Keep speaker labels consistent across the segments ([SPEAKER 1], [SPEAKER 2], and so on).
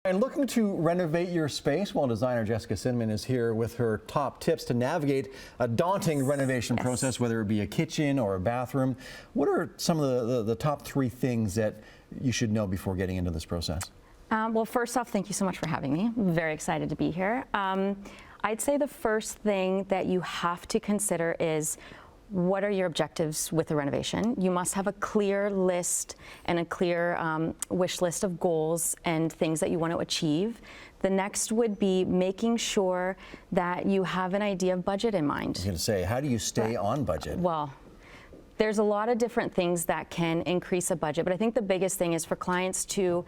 [SPEAKER 1] And looking to renovate your space, well, designer Jessica Cinnamon is here with her top tips to navigate a daunting renovation process, whether it be a kitchen or a bathroom. What are some of the top 3 things that you should know before getting into this process?
[SPEAKER 2] Well, first off, thank you so much for having me. I'm very excited to be here. I'd say the first thing that you have to consider is, what are your objectives with the renovation? You must have a clear list and a clear wish list of goals and things that you want to achieve. The next would be making sure that you have an idea of budget in mind.
[SPEAKER 1] I was going to say, how do you stay on budget?
[SPEAKER 2] Well, there's a lot of different things that can increase a budget, but I think the biggest thing is for clients to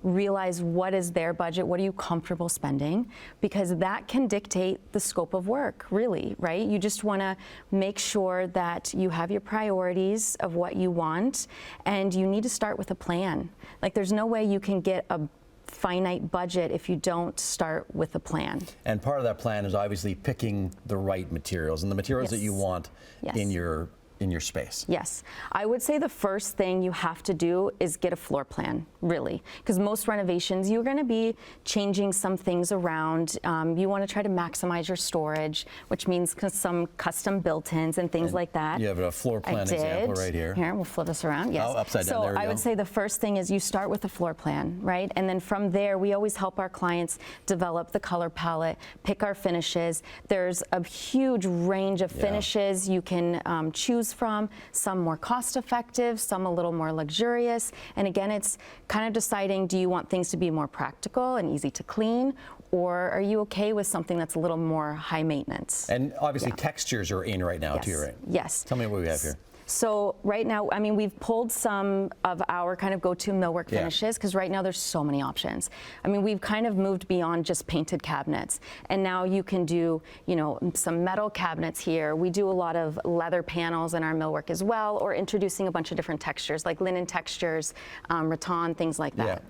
[SPEAKER 2] realize what is their budget, what are you comfortable spending, because that can dictate the scope of work, really, right? You just want to make sure that you have your priorities of what you want, and you need to start with a plan. Like, there's no way you can get a finite budget if you don't start with a plan.
[SPEAKER 1] And part of that plan is obviously picking the right materials and the materials that you want in your space.
[SPEAKER 2] Yes. I would say the first thing you have to do is get a floor plan, really, because most renovations, you're going to be changing some things around. You want to try to maximize your storage, which means some custom built-ins and things like that.
[SPEAKER 1] You have a floor plan example right here.
[SPEAKER 2] Here, we'll flip this around. Yes.
[SPEAKER 1] Oh, upside down.
[SPEAKER 2] So
[SPEAKER 1] there we go.
[SPEAKER 2] I would say the first thing is you start with a floor plan, right? And then from there, we always help our clients develop the color palette, pick our finishes. There's a huge range of finishes you can choose from, some more cost effective, some a little more luxurious. And again, it's kind of deciding, do you want things to be more practical and easy to clean, or are you okay with something that's a little more high maintenance?
[SPEAKER 1] And obviously textures are in right now too, right?
[SPEAKER 2] Yes.
[SPEAKER 1] Tell me what we have here.
[SPEAKER 2] So right now, I mean, we've pulled some of our kind of go-to millwork finishes, because right now there's so many options. I mean, we've kind of moved beyond just painted cabinets, and now you can do, you know, some metal cabinets here. We do a lot of leather panels in our millwork as well, or introducing a bunch of different textures like linen textures, rattan, things like that.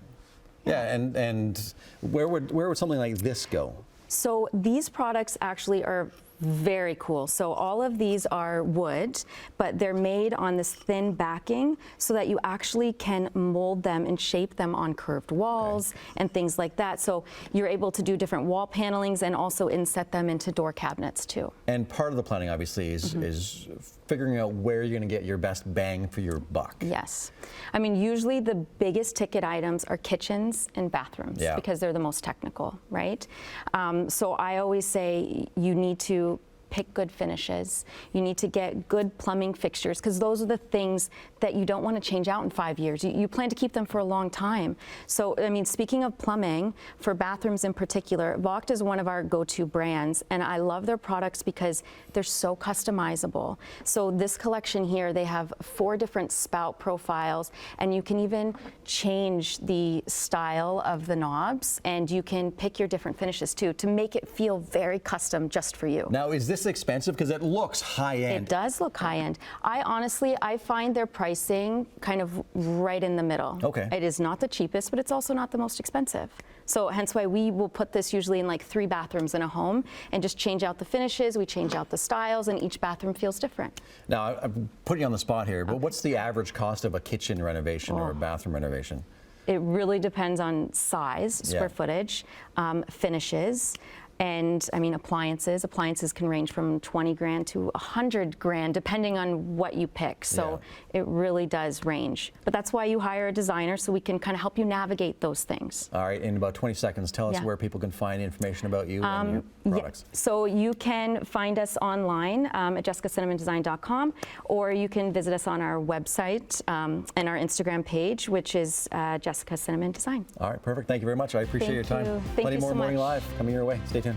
[SPEAKER 1] Yeah, and where would something like this go?
[SPEAKER 2] So these products actually are very cool. So all of these are wood, but they're made on this thin backing so that you actually can mold them and shape them on curved walls and things like that. So you're able to do different wall panelings and also inset them into door cabinets too.
[SPEAKER 1] And part of the planning obviously is figuring out where you're going to get your best bang for your buck.
[SPEAKER 2] Yes. I mean, usually the biggest ticket items are kitchens and bathrooms because they're the most technical, right? So I always say you need to pick good finishes. You need to get good plumbing fixtures, because those are the things that you don't want to change out in 5 years. You plan to keep them for a long time. So, I mean, speaking of plumbing, for bathrooms in particular, Vogt is one of our go-to brands, and I love their products because they're so customizable. So this collection here, they have 4 different spout profiles, and you can even change the style of the knobs, and you can pick your different finishes too to make it feel very custom just for you.
[SPEAKER 1] Now, is this expensive? Because it looks high-end.
[SPEAKER 2] It does look high-end. I find their pricing kind of right in the middle.
[SPEAKER 1] Okay.
[SPEAKER 2] It is not the cheapest, but it's also not the most expensive. So hence why we will put this usually in like 3 bathrooms in a home and just change out the finishes, we change out the styles, and each bathroom feels different.
[SPEAKER 1] Now, I'm putting you on the spot here, but what's the average cost of a kitchen renovation or a bathroom renovation?
[SPEAKER 2] It really depends on size, square footage, finishes. And I mean, appliances can range from 20 grand to 100 grand, depending on what you pick. So it really does range. But that's why you hire a designer, so we can kind of help you navigate those things.
[SPEAKER 1] All right, in about 20 seconds, tell us where people can find information about you and your products.
[SPEAKER 2] So you can find us online at jessicacinamondesign.com, or you can visit us on our website and our Instagram page, which is Jessica Cinnamon Design.
[SPEAKER 1] All right, perfect. Thank you very much. I appreciate your time.
[SPEAKER 2] Thank
[SPEAKER 1] Plenty
[SPEAKER 2] you
[SPEAKER 1] more
[SPEAKER 2] so
[SPEAKER 1] Morning
[SPEAKER 2] much.
[SPEAKER 1] Live coming your way. Stay tuned.